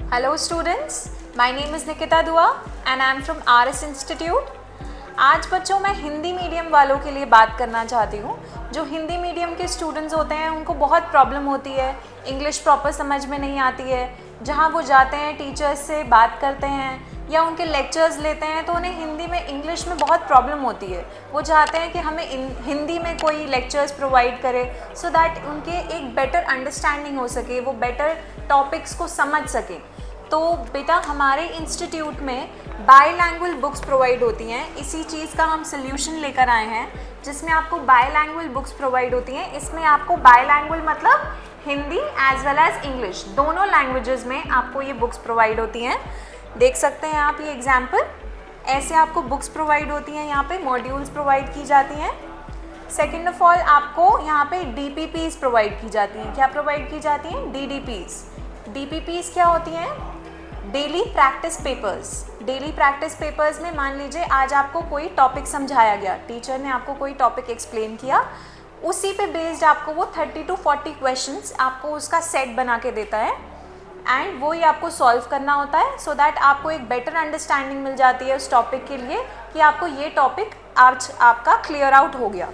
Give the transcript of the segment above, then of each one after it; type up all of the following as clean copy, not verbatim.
Hello students, my name is Nikita Dua and I am from RS Institute। आज बच्चों मैं Hindi medium वालों के लिए बात करना चाहती हूँ। जो हिंदी मीडियम के स्टूडेंट्स होते हैं उनको बहुत प्रॉब्लम होती है, इंग्लिश प्रॉपर समझ में नहीं आती है। जहाँ वो जाते हैं टीचर्स से बात करते हैं या उनके लेक्चर्स लेते हैं तो उन्हें हिंदी में इंग्लिश में बहुत प्रॉब्लम होती है। वो चाहते हैं कि हमें हिंदी में कोई लेक्चर्स प्रोवाइड करे सो दैट उनके एक बेटर अंडरस्टैंडिंग हो सके, वो बेटर टॉपिक्स को समझ सकें। तो बेटा हमारे इंस्टीट्यूट में बाईलैंग्वेज बुक्स प्रोवाइड होती हैं। इसी चीज़ का हम सोल्यूशन लेकर आए हैं जिसमें आपको बाईलैंग्वेज बुक्स प्रोवाइड होती हैं। इसमें आपको बाईलैंग्वेज मतलब Hindi as well as English, दोनों लैंग्वेजेस में आपको ये बुक्स प्रोवाइड होती हैं। देख सकते हैं आप ये एग्जाम्पल, ऐसे आपको बुक्स प्रोवाइड होती हैं। यहाँ पे मॉड्यूल्स प्रोवाइड की जाती हैं। सेकेंड ऑफ ऑल आपको यहाँ पे DPPs प्रोवाइड की जाती हैं। क्या प्रोवाइड की जाती हैं? DDPs। DPPs क्या होती हैं? Daily practice papers. Daily practice papers में मान लीजिए आज आपको कोई टॉपिक समझाया गया, टीचर ने आपको कोई टॉपिक एक्सप्लेन किया, उसी पे बेस्ड आपको वो 30 to 40 क्वेश्चंस आपको उसका सेट बना के देता है एंड वो ही आपको सॉल्व करना होता है सो दैट आपको एक बेटर अंडरस्टैंडिंग मिल जाती है उस टॉपिक के लिए कि आपको ये टॉपिक आज आपका क्लियर आउट हो गया।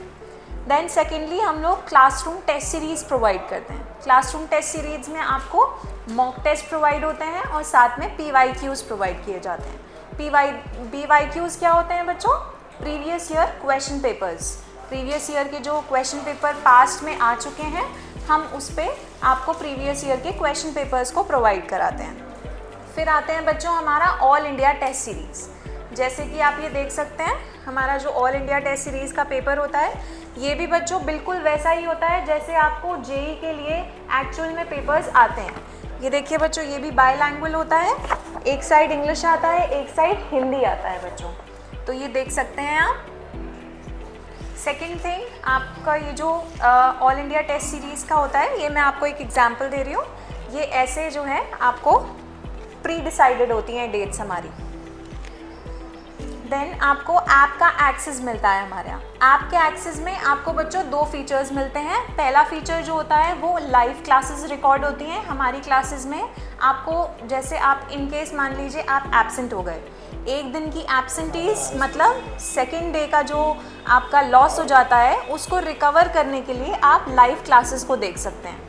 देन सेकेंडली हम लोग क्लासरूम टेस्ट सीरीज़ प्रोवाइड करते हैं। क्लासरूम टेस्ट सीरीज़ में आपको मॉक टेस्ट प्रोवाइड होते हैं और साथ में PYQs प्रोवाइड किए जाते हैं। PYQs क्या होते हैं बच्चों? Previous year question papers. Previous year के जो क्वेश्चन पेपर पास्ट में आ चुके हैं हम उस पर आपको प्रीवियस ईयर के क्वेश्चन पेपर्स को प्रोवाइड कराते हैं। फिर आते हैं बच्चों हमारा ऑल इंडिया टेस्ट सीरीज़। जैसे कि आप ये देख सकते हैं हमारा जो ऑल इंडिया टेस्ट सीरीज़ का पेपर होता है ये भी बच्चों बिल्कुल वैसा ही होता है जैसे आपको JEE के लिए एक्चुअल में पेपर्स आते हैं। ये देखिए बच्चों, ये भी बाईलैंग्वेज होता है, एक साइड इंग्लिश आता है, एक साइड हिंदी आता है बच्चों। तो ये देख सकते हैं आप। सेकेंड थिंग आपका ये जो ऑल इंडिया टेस्ट सीरीज़ का होता है, ये मैं आपको एक एग्जांपल दे रही हूँ। ये ऐसे जो है आपको प्री डिसाइडेड होती हैं डेट्स हमारी। देन आपको ऐप का एक्सेस मिलता है हमारे यहाँ। ऐप के एक्सेस में आपको बच्चों 2 फीचर्स मिलते हैं। पहला फीचर जो होता है वो लाइव क्लासेस रिकॉर्ड होती हैं हमारी क्लासेस में। आपको जैसे आप इन केस मान लीजिए आप एब्सेंट हो गए, एक दिन की एब्सेंटीज मतलब सेकेंड डे का जो आपका लॉस हो जाता है उसको रिकवर करने के लिए आप लाइव क्लासेस को देख सकते हैं।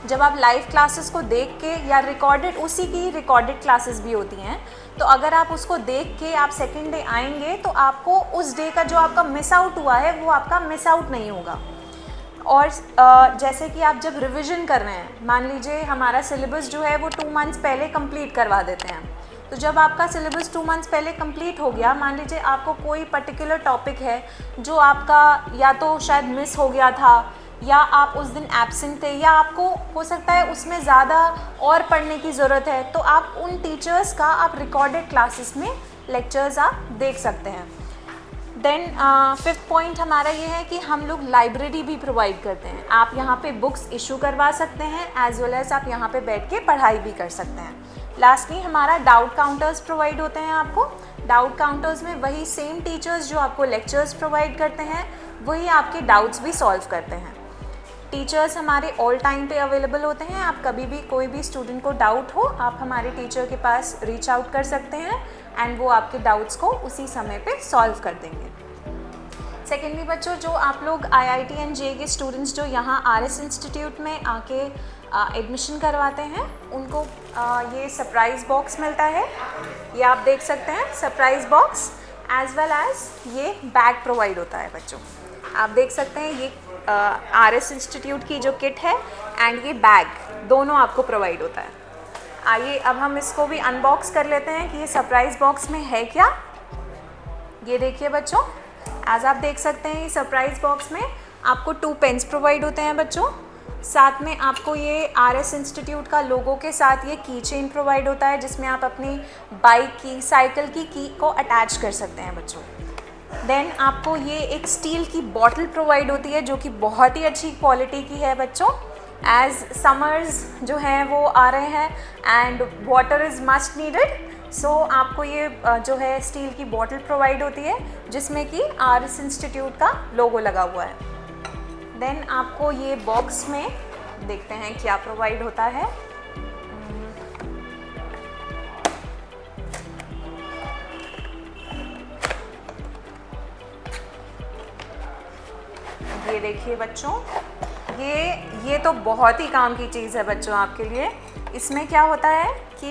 जब आप लाइव क्लासेस को देख के या रिकॉर्डेड, उसी की रिकॉर्डेड क्लासेस भी होती हैं, तो अगर आप उसको देख के आप सेकेंड डे आएंगे तो आपको उस डे का जो आपका मिस आउट हुआ है वो आपका मिस आउट नहीं होगा। और जैसे कि आप जब रिवीजन कर रहे हैं, मान लीजिए हमारा सिलेबस जो है वो 2 मंथ्स पहले कंप्लीट करवा देते हैं। तो जब आपका सिलेबस 2 मंथ्स पहले कंप्लीट हो गया, मान लीजिए आपको कोई पर्टिकुलर टॉपिक है जो आपका या तो शायद मिस हो गया था या आप उस दिन एब्सेंट थे या आपको हो सकता है उसमें ज़्यादा और पढ़ने की ज़रूरत है, तो आप उन टीचर्स का आप रिकॉर्डेड क्लासेस में लेक्चर्स आप देख सकते हैं। देन 5th पॉइंट हमारा ये है कि हम लोग लाइब्रेरी भी प्रोवाइड करते हैं। आप यहाँ पे बुक्स इशू करवा सकते हैं एज वेल एज आप यहाँ पे बैठ के पढ़ाई भी कर सकते हैं। लास्टली हमारा डाउट काउंटर्स प्रोवाइड होते हैं आपको। डाउट काउंटर्स में वही सेम टीचर्स जो आपको लेक्चर्स प्रोवाइड करते हैं वही आपके डाउट्स भी सॉल्व करते हैं। टीचर्स हमारे ऑल टाइम पे अवेलेबल होते हैं। आप कभी भी कोई भी स्टूडेंट को डाउट हो आप हमारे टीचर के पास रीच आउट कर सकते हैं एंड वो आपके डाउट्स को उसी समय पे सॉल्व कर देंगे। सेकेंडली बच्चों, जो आप लोग IIT एंड JEE के स्टूडेंट्स जो यहाँ RS इंस्टीट्यूट में आके एडमिशन करवाते हैं उनको ये सरप्राइज़ बॉक्स मिलता है। ये आप देख सकते हैं surprise box, as well as ये बैग प्रोवाइड होता है बच्चों। आप देख सकते हैं ये RS इंस्टीट्यूट की जो किट है एंड ये बैग दोनों आपको प्रोवाइड होता है। आइए अब हम इसको भी अनबॉक्स कर लेते हैं कि ये सरप्राइज़ बॉक्स में है क्या। ये देखिए बच्चों, एज आप देख सकते हैं ये सरप्राइज़ बॉक्स में आपको 2 पेन्स प्रोवाइड होते हैं बच्चों। साथ में आपको ये RS इंस्टीट्यूट का लोगो के साथ ये की चेन प्रोवाइड होता है जिसमें आप अपनी बाइक की, साइकिल की को अटैच कर सकते हैं बच्चों। देन आपको ये एक स्टील की बॉटल प्रोवाइड होती है जो कि बहुत ही अच्छी क्वालिटी की है बच्चों। एज समर्स जो हैं वो आ रहे हैं and water is must needed, so आपको ये जो है स्टील की बॉटल प्रोवाइड होती है जिसमें कि RS इंस्टीट्यूट का लोगो लगा हुआ है। देन आपको ये बॉक्स में देखते हैं क्या प्रोवाइड होता है। ये देखिए बच्चों, ये तो बहुत ही काम की चीज़ है बच्चों आपके लिए। इसमें क्या होता है कि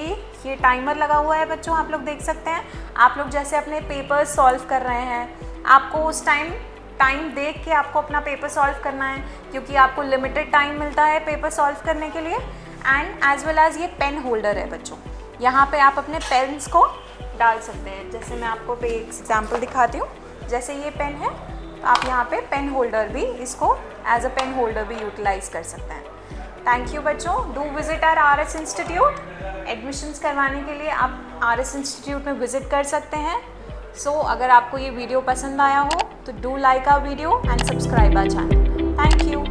ये टाइमर लगा हुआ है बच्चों, आप लोग देख सकते हैं। आप लोग जैसे अपने पेपर सॉल्व कर रहे हैं, आपको उस टाइम देख के आपको अपना पेपर सॉल्व करना है, क्योंकि आपको लिमिटेड टाइम मिलता है पेपर सॉल्व करने के लिए। एंड एज वेल एज ये पेन होल्डर है बच्चों, यहाँ पे आप अपने पेन्स को डाल सकते हैं। जैसे मैं आपको एक एग्जाम्पल दिखाती हूँ, जैसे ये पेन है तो आप यहाँ पे पेन होल्डर भी, इसको एज अ पेन होल्डर भी यूटिलाइज कर सकते हैं। थैंक यू बच्चों। Do visit our RS institute. Admissions करवाने के लिए आप RS इंस्टीट्यूट में विजिट कर सकते हैं। सो अगर आपको ये वीडियो पसंद आया हो तो do like our video and subscribe our channel. Thank you.